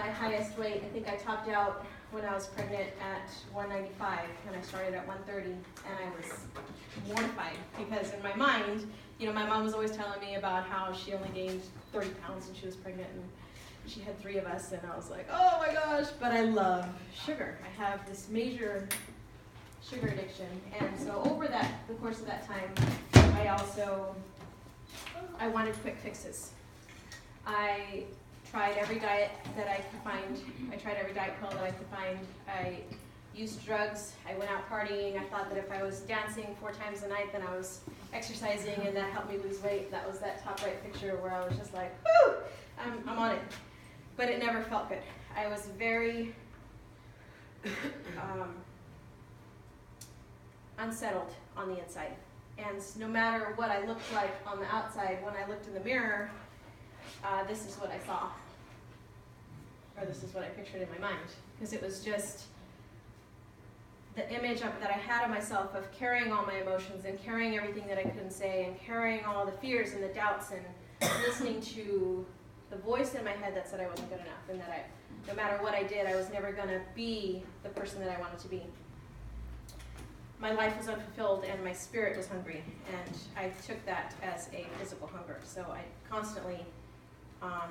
my highest weight. I think I topped out when I was pregnant at 195, and I started at 130, and I was mortified because in my mind, my mom was always telling me about how she only gained 30 pounds when she was pregnant, and she had 3 of us, and I was like, oh my gosh, but I love sugar. I have this major sugar addiction, and so over the course of that time, I wanted quick fixes. I tried every diet that I could find. I tried every diet pill that I could find. I used drugs. I went out partying. I thought that if I was dancing 4 times a night, then I was exercising, and that helped me lose weight. That was that top right picture where I was just like, woo, I'm on it. But it never felt good. I was very unsettled on the inside. And no matter what I looked like on the outside, when I looked in the mirror, this is what I saw. Or this is what I pictured in my mind. Because it was just the image that I had of myself of carrying all my emotions and carrying everything that I couldn't say and carrying all the fears and the doubts and listening to the voice in my head that said I wasn't good enough and that no matter what I did, I was never going to be the person that I wanted to be. My life was unfulfilled and my spirit was hungry, and I took that as a physical hunger. So I constantly, I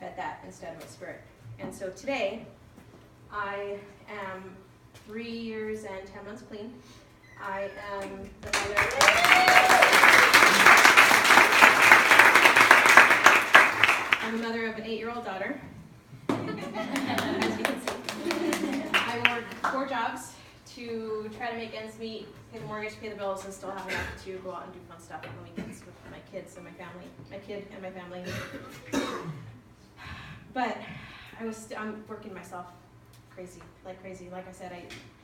fed that instead of my spirit. And so today, I am 3 years and 10 months clean. I am the mother I'm the mother of an 8-year-old daughter. As you can see. I work 4 jobs to try to make ends meet, pay the mortgage, pay the bills, and still have enough to go out and do fun stuff on the weekends with my kids and my family, my kid and my family. But I'm working myself crazy. Like I said,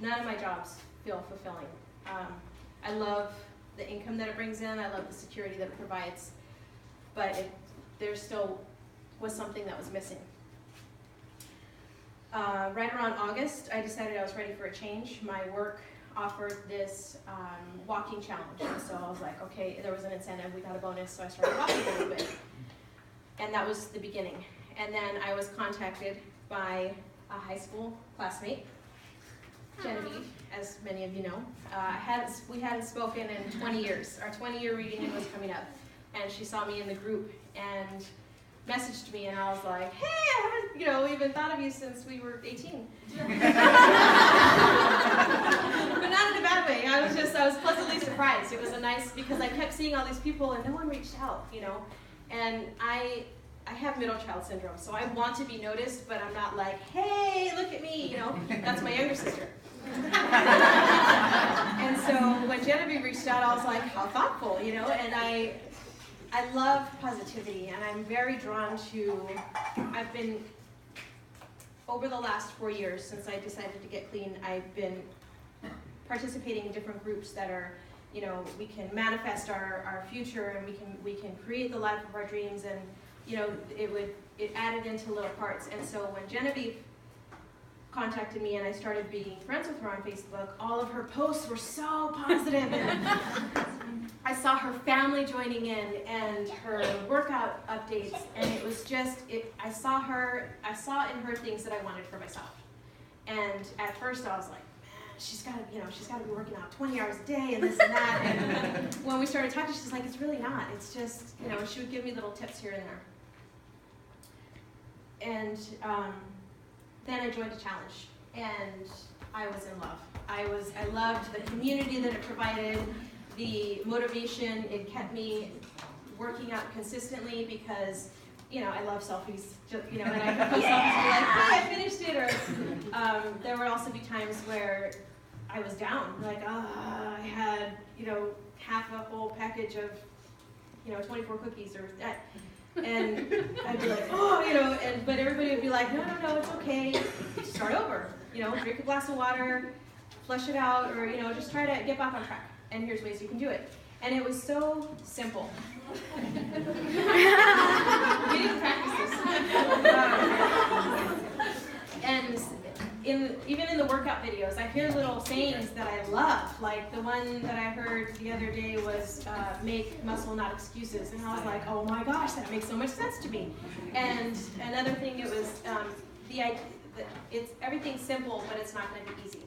none of my jobs feel fulfilling. I love the income that it brings in. I love the security that it provides. But there still was something that was missing. Right around August, I decided I was ready for a change. My work offered this walking challenge. And so I was like, okay, there was an incentive. We got a bonus, so I started walking a little bit. And that was the beginning. And then I was contacted by a high school classmate, Genevieve, as many of you know. We hadn't spoken in 20 years. Our 20-year reunion was coming up. And she saw me in the group and messaged me, and I was like, hey, I haven't, even thought of you since we were 18. But not in a bad way. I was pleasantly surprised. It was because I kept seeing all these people and no one reached out, And I have middle child syndrome, so I want to be noticed, but I'm not like, hey, look at me, That's my younger sister. And so when Genevieve reached out, I was like, how thoughtful, And I love positivity, and I'm very drawn to, I've been, over the last 4 years since I decided to get clean, I've been participating in different groups that are, we can manifest our future, and we can create the life of our dreams, and, it added into little parts. And so when Genevieve contacted me and I started being friends with her on Facebook, all of her posts were so positive. And I saw her family joining in and her workout updates, and it was just, I saw in her things that I wanted for myself. And at first I was like, man, she's got to be working out 20 hours a day and this and that. And when we started talking, she's like, it's really not. It's just, she would give me little tips here and there. And then I joined a challenge, and I was in love. I loved the community that it provided, the motivation. It kept me working out consistently because, I love selfies. And I could post selfies and be like, hey, I finished it. Or there would also be times where I was down, like, I had, half a whole package of, 24 cookies or that. And I'd be like, but everybody would be like, no, it's okay. Start over. Drink a glass of water, flush it out, or, just try to get back on track. And here's ways you can do it. And it was so simple. We need to practice this. And even in the workout videos, I hear little sayings that I love. Like the one that I heard the other day was make muscle, not excuses. And I was like, oh my gosh, that makes so much sense to me. And another thing, it was it's everything's simple, but it's not going to be easy.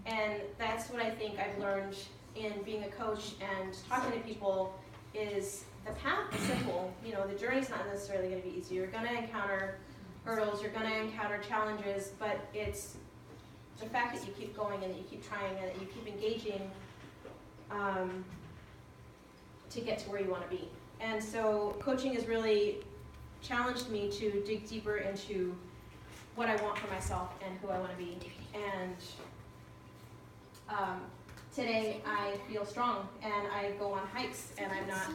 And that's what I think I've learned in being a coach and talking to people is the path is simple. You know, the journey's not necessarily going to be easy. You're going to encounter hurdles, you're going to encounter challenges, but it's the fact that you keep going and that you keep trying and that you keep engaging to get to where you want to be. And so coaching has really challenged me to dig deeper into what I want for myself and who I want to be. And today I feel strong and I go on hikes and I'm not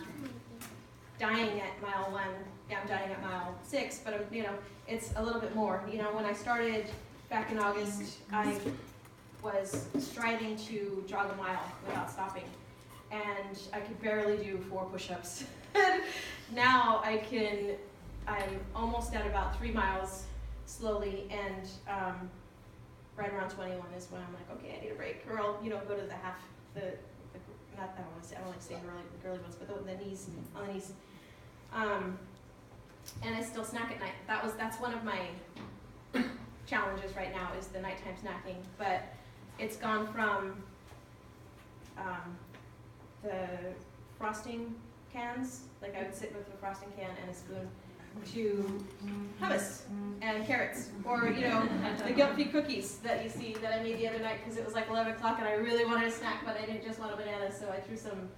dying at mile 1. Yeah, I'm dying at mile 6, but you know, it's a little bit more. You know, when I started back in August, I was striving to jog a mile without stopping, and I could barely do 4 push-ups. Now I'm almost at about 3 miles slowly, and right around 21 is when I'm like, okay, I need a break, or I'll, you know, go to the half, not that I don't like saying girly ones, but the knees, on the knees. And I still snack at night. That's one of my challenges right now is the nighttime snacking. But it's gone from the frosting cans, like I would sit with a frosting can and a spoon, to hummus and carrots, or you know, the guilt-free cookies that you see that I made the other night because it was like 11 o'clock and I really wanted a snack, but I didn't just want a banana, so I threw some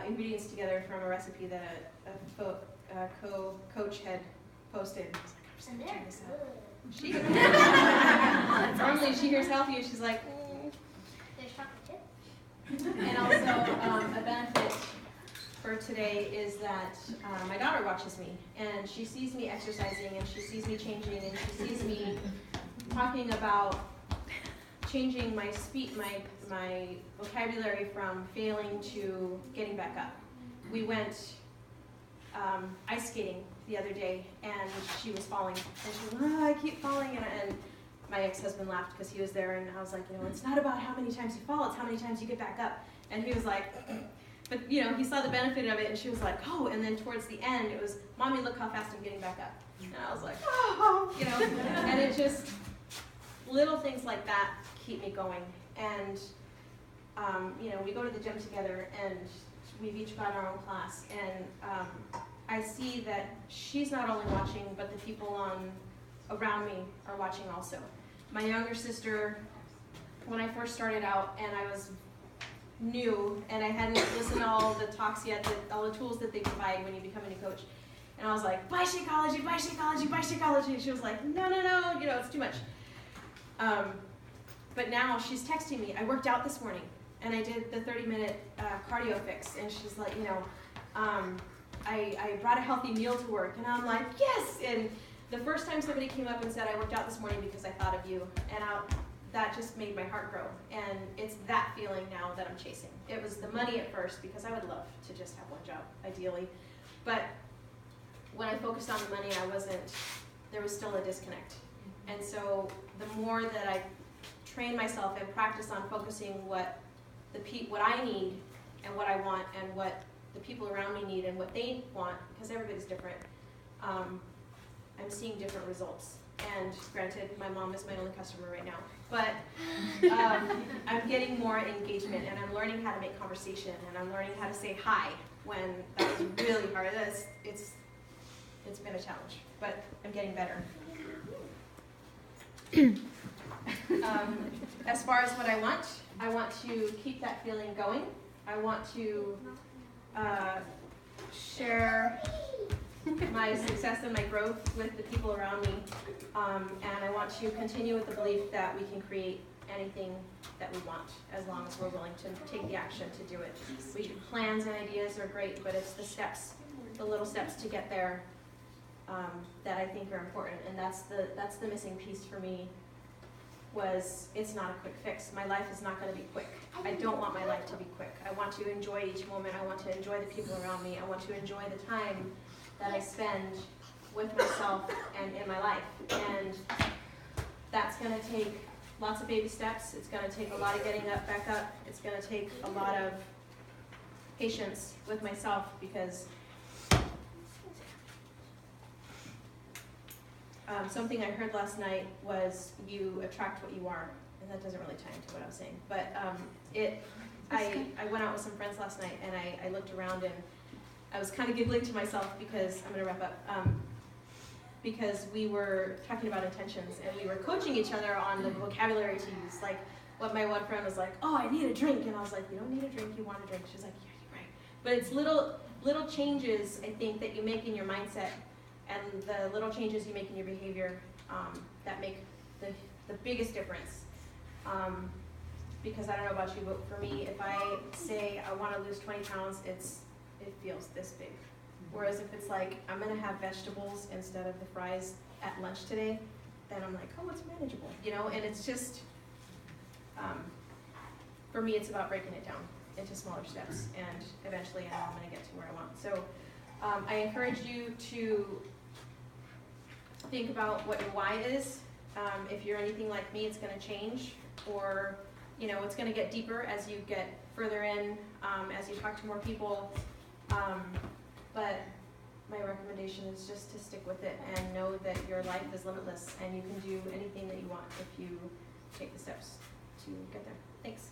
ingredients together from a recipe that a coach had posted. And they're She normally she hears healthy and she's like, There's chocolate chip. And also a benefit for today is that my daughter watches me and she sees me exercising and she sees me changing and she sees me talking about changing my speech, my vocabulary from failing to getting back up. We went ice skating the other day and she was falling and she was like, oh, I keep falling, and my ex-husband laughed because he was there and I was like, you know, it's not about how many times you fall, it's how many times you get back up. And he was like, but you know, he saw the benefit of it and she was like, oh, and then towards the end it was, Mommy, look how fast I'm getting back up. And I was like, oh, you know, and it just, little things like that keep me going. And you know, we go to the gym together and we've each got our own class, and I see that she's not only watching, but the people around me are watching also. My younger sister, when I first started out and I was new and I hadn't listened to all the talks yet, all the tools that they provide when you become a new coach, and I was like, buy Shakeology, buy Shakeology, buy Shakeology, and she was like, no, no, no, you know, it's too much. But now she's texting me, I worked out this morning and I did the 30-minute cardio fix, and she's like, you know, I brought a healthy meal to work, and I'm like, yes! And the first time somebody came up and said, I worked out this morning because I thought of you, and that just made my heart grow. And it's that feeling now that I'm chasing. It was the money at first, because I would love to just have one job, ideally. But when I focused on the money, there was still a disconnect. And so the more that I train myself and practice on focusing what I need and what I want and what the people around me need and what they want, because everybody's different, I'm seeing different results. And granted, my mom is my only customer right now, but I'm getting more engagement, and I'm learning how to make conversation, and I'm learning how to say hi when that was really hard. It's been a challenge, but I'm getting better. As far as what I want to keep that feeling going. I want to share my success and my growth with the people around me, and I want to continue with the belief that we can create anything that we want as long as we're willing to take the action to do it. Plans and ideas are great, but it's the steps, the little steps to get there that I think are important, and that's the missing piece for me. It's not a quick fix. My life is not going to be quick. I don't want my life to be quick. I want to enjoy each moment. I want to enjoy the people around me. I want to enjoy the time that I spend with myself and in my life. And That's gonna take lots of baby steps. It's gonna take a lot of getting up, back up. It's gonna take a lot of patience with myself because something I heard last night was you attract what you are, and that doesn't really tie into what I was saying. But I went out with some friends last night, and I looked around, and I was kind of giggling to myself because I'm gonna wrap up. Because we were talking about intentions, and we were coaching each other on the vocabulary to use. Like, what my one friend was like, "Oh, I need a drink," and I was like, "You don't need a drink. You want a drink." She's like, "Yeah, you're right." But it's little changes, I think, that you make in your mindset, and the little changes you make in your behavior that make the biggest difference. Because I don't know about you, but for me, if I say I want to lose 20 pounds, it feels this big. Whereas if it's like, I'm gonna have vegetables instead of the fries at lunch today, then I'm like, oh, it's manageable, you know? And it's just, for me, it's about breaking it down into smaller steps, and eventually I know I'm gonna get to where I want. So I encourage you to think about what your why is. If you're anything like me, it's gonna change, or you know, it's gonna get deeper as you get further in, as you talk to more people. But my recommendation is just to stick with it and know that your life is limitless and you can do anything that you want if you take the steps to get there. Thanks.